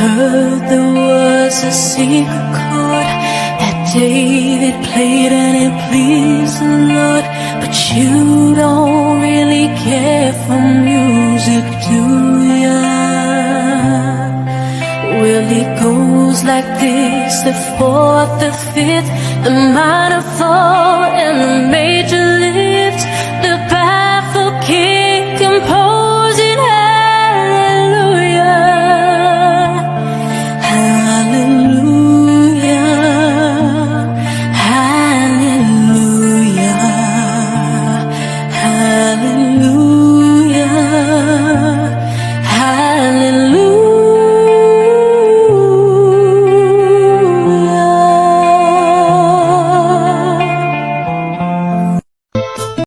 heard there was a secret chord that David played and it pleased the Lord. But you don't really care for music, do ya? Well, it goes like this: the fourth, the fifth, the minor fall, and the major.